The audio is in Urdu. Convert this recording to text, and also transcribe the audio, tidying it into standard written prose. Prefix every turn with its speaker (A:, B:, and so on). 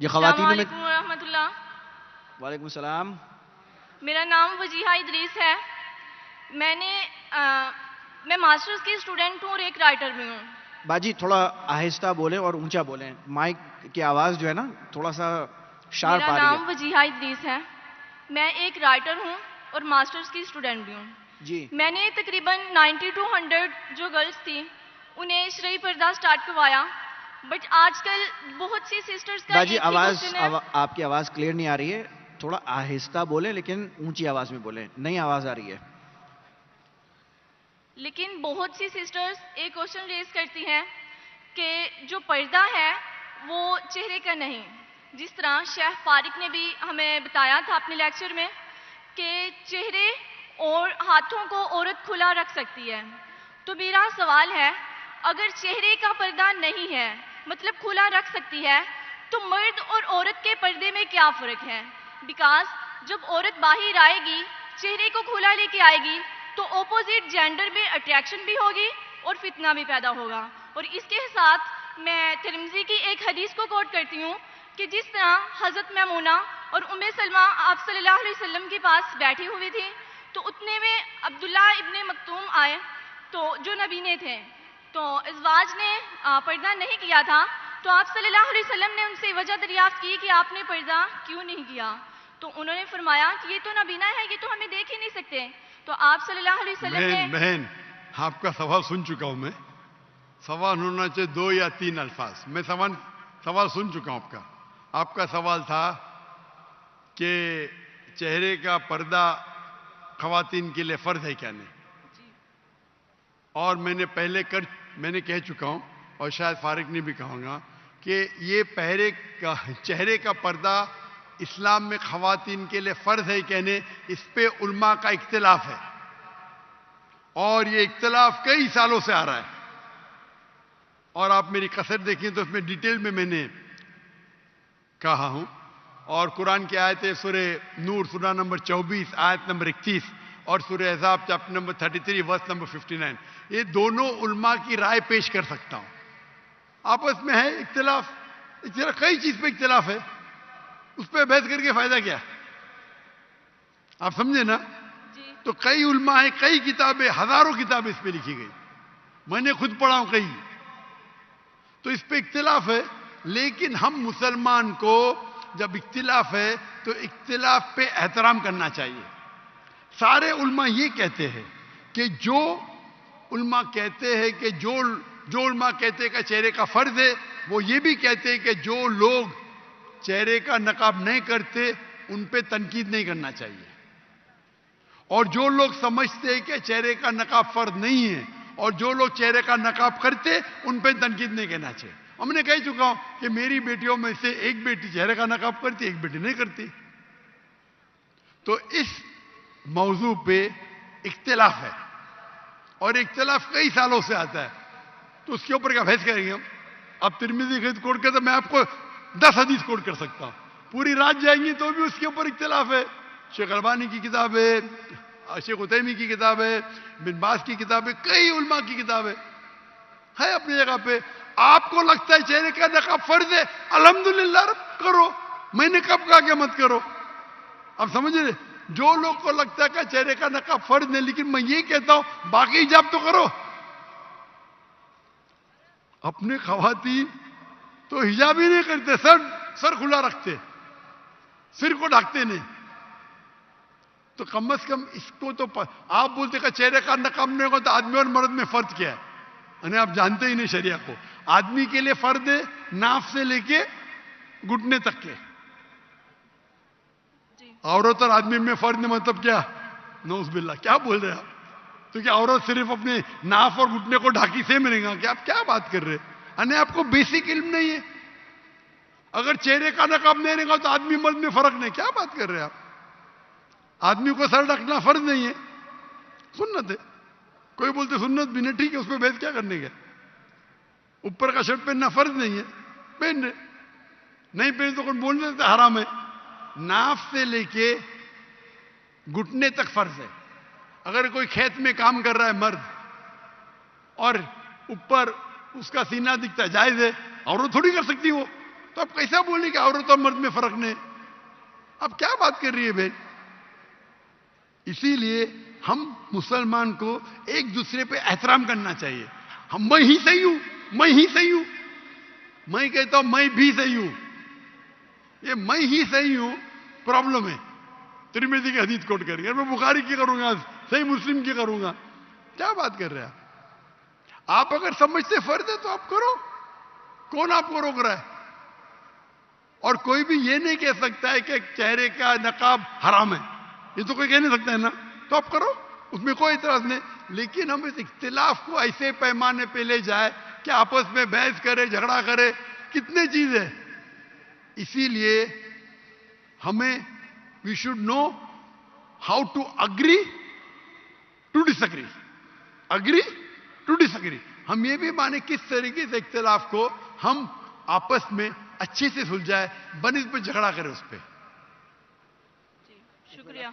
A: یہ
B: السلام
A: خواتین میں
B: علیکم ورحمۃ اللہ.
A: وعلیکم السلام.
B: میرا نام وجیحہ ادریس ہے. میں ماسٹرز کی اسٹوڈنٹ ہوں اور ایک رائٹر بھی ہوں.
A: باجی تھوڑا آہستہ بولیں اور اونچا بولیں, مائک کی آواز جو ہے نا تھوڑا سا شارپ
B: میرا
A: آ رہی
B: نام
A: ہے.
B: وجیحہ ادریس ہے. میں ایک رائٹر ہوں اور ماسٹرز کی اسٹوڈنٹ بھی ہوں.
A: جی
B: میں نے تقریباً 90 to 100 جو گرلس تھیں انہیں شرعی پردہ سٹارٹ کروایا. بٹ آج کل بہت سی سسٹرز کا
A: باجی
B: ایک ہی کوشچن ہے.
A: آپ کی آواز کلیئر نہیں آ رہی ہے, تھوڑا آہستہ بولیں لیکن اونچی آواز میں بولیں, نئی آواز آ رہی ہے.
B: لیکن بہت سی سسٹرز ایک کوشچن ریز کرتی ہیں کہ جو پردہ ہے وہ چہرے کا نہیں. جس طرح شیخ فارق نے بھی ہمیں بتایا تھا اپنے لیکچر میں کہ چہرے اور ہاتھوں کو عورت کھلا رکھ سکتی ہے. تو میرا سوال ہے, اگر چہرے کا پردہ نہیں ہے مطلب کھلا رکھ سکتی ہے, تو مرد اور عورت کے پردے میں کیا فرق ہے؟ بیکاز جب عورت باہر آئے گی چہرے کو کھلا لے کے آئے گی تو اپوزٹ جینڈر میں اٹریکشن بھی ہوگی اور فتنہ بھی پیدا ہوگا. اور اس کے ساتھ میں ترمذی کی ایک حدیث کو کوٹ کرتی ہوں کہ جس طرح حضرت میمونہ اور ام سلمہ آپ صلی اللہ علیہ وسلم کے پاس بیٹھی ہوئی تھی, تو اتنے میں عبداللہ ابن مکتوم آئے تو جو نبینے تھے, تو ازواج نے پردہ نہیں کیا تھا, تو آپ صلی اللہ علیہ وسلم نے ان سے وجہ دریافت کی کہ آپ نے پردہ کیوں نہیں کیا؟ تو انہوں نے فرمایا کہ یہ تو نبینا ہے, یہ تو ہمیں دیکھ ہی نہیں سکتے. تو آپ صلی اللہ علیہ وسلم نے
C: بہن آپ کا سوال سن چکا ہوں میں. سوال ہونا چاہیے 2 یا 3 الفاظ. میں سوال سن چکا ہوں آپ کا. آپ کا سوال تھا کہ چہرے کا پردہ خواتین کے لیے فرض ہے کیا نہیں, اور میں نے کہہ چکا ہوں اور شاید فارق نے بھی کہوں گا کہ یہ چہرے کا پردہ اسلام میں خواتین کے لیے فرض ہے کہنے, اس پہ علماء کا اختلاف ہے, اور یہ اختلاف کئی سالوں سے آ رہا ہے. اور آپ میری کسر دیکھیں تو اس میں ڈیٹیل میں نے کہا ہوں. اور قرآن کی آیتیں سورہ نور سورہ نمبر 24 آیت نمبر 31 اور سورہ احزاب چیپٹر نمبر 33 ورس نمبر 59, یہ دونوں علماء کی رائے پیش کر سکتا ہوں. آپس میں ہے اختلاف, کئی چیز پہ اختلاف ہے, اس پہ بحث کر کے فائدہ کیا؟ آپ سمجھے نا؟ تو کئی علماء ہیں, کئی کتابیں, ہزاروں کتابیں اس پہ لکھی گئی, میں نے خود پڑھا ہوں کئی. تو اس پہ اختلاف ہے, لیکن ہم مسلمان کو جب اختلاف ہے تو اختلاف پہ احترام کرنا چاہیے. سارے علماء یہ کہتے ہیں کہ جو علماء کہتے ہیں کہ جو علماء کہتے ہیں کہ چہرے کا فرض ہے, وہ یہ بھی کہتے ہیں کہ جو لوگ چہرے کا نقاب نہیں کرتے ان پہ تنقید نہیں کرنا چاہیے, اور جو لوگ سمجھتے ہیں کہ چہرے کا نقاب فرض نہیں ہے اور جو لوگ چہرے کا نقاب کرتے ان پہ تنقید نہیں کرنا چاہیے. ہم نے کہہ چکا ہوں کہ میری بیٹیوں میں سے ایک بیٹی چہرے کا نقاب کرتی, ایک بیٹی نہیں کرتی. تو اس موضوع پہ اختلاف ہے, اور اختلاف کئی سالوں سے آتا ہے, تو اس کے اوپر کیا بحث کریں گے ہم؟ اب ترمذی کی کوٹ کرتے میں آپ کو 10 حدیث کوٹ کر سکتا ہوں, پوری رات جائیں گی تو بھی اس کے اوپر اختلاف ہے. شیخ البانی کی کتاب ہے, شیخ عثیمین کی کتاب ہے, بن باز کی کتاب ہے, کئی علماء کی کتاب ہے اپنی جگہ پہ. آپ کو لگتا ہے چہرے کا نقاب فرض ہے, الحمدللہ کرو, میں نے کب کہا کہ مت کرو؟ اب سمجھ رہے, جو لوگ کو لگتا ہے کہ چہرے کا نقاب فرض نہیں, لیکن میں یہ کہتا ہوں باقی حجاب تو کرو. اپنے خواتین تو حجاب ہی نہیں کرتے, سر کھلا رکھتے, سر کو ڈھکتے نہیں. تو کم از کم اس کو تو آپ بولتے کہ چہرے کا نقاب نہیں ہوگا تو آدمی اور مرد میں فرق کیا ہے؟ یعنی آپ جانتے ہی نہیں شریعہ کو. آدمی کے لیے فرض ہے ناف سے لے کے گھٹنے تک کے, عورت اور آدمی میں فرض نہیں, مطلب کیا؟ نعوذ باللہ, کیا بول رہے ہیں آپ؟ تو کیا عورت صرف اپنے ناف اور گھٹنے کو ڈھاکی سے ملے گا؟ کہ آپ کیا بات کر رہے ہیں؟ یعنی آپ کو بیسک علم نہیں ہے. اگر چہرے کا نقاب نہیں رہے گا تو آدمی مرد میں فرق نہیں, کیا بات کر رہے ہیں آپ؟ آدمی کو سر ڈھکنا فرض نہیں ہے, سنت ہے. کوئی بولتے سنت بھی نہیں, ٹھیک ہے, اس پہ بحث کیا کرنے کا؟ اوپر کا شرٹ پہننا فرض نہیں ہے, پہن رہے, نہیں پہن تو کوئی بولنے سے حرام ہے. ناف سے لے کے گھٹنے تک فرض ہے. اگر کوئی کھیت میں کام کر رہا ہے مرد اور اوپر اس کا سینہ دکھتا ہے, جائز ہے, عورت تھوڑی کر سکتی وہ. تو اب کیسا بولیں کہ عورت اور مرد میں فرق نہیں؟ اب کیا بات کر رہی ہے بہن؟ اسی لیے ہم مسلمان کو ایک دوسرے پہ احترام کرنا چاہیے. ہم میں ہی صحیح ہوں، میں ہی صحیح ہوں، میں کہتا ہوں میں بھی صحیح ہوں. یہ میں ہی صحیح ہوں پرابلم ہے. ترمذی کی حدیث کوٹ کریں گے، میں بخاری کی کروں گا، صحیح مسلم کی کروں گا. کیا بات کر رہے ہیں آپ؟ اگر سمجھتے فرض ہے تو آپ کرو، کون آپ کو روک رہا ہے؟ اور کوئی بھی یہ نہیں کہہ سکتا ہے کہ چہرے کا نقاب حرام ہے، یہ تو کوئی کہہ نہیں سکتا ہے نا. تو آپ کرو، اس میں کوئی اعتراض نہیں. لیکن ہم اس اختلاف کو ایسے پیمانے پہ لے جائے کہ آپس میں بحث کرے، جھگڑا کرے، کتنے چیز ہے. اسی لیے ہمیں we should know how to agree to disagree, agree to disagree. ہم یہ بھی مانے کس طریقے سے اختلاف کو ہم آپس میں اچھے سے سلجھائے، بنسبت جھگڑا کرے اس پہ.
B: جی شکریہ.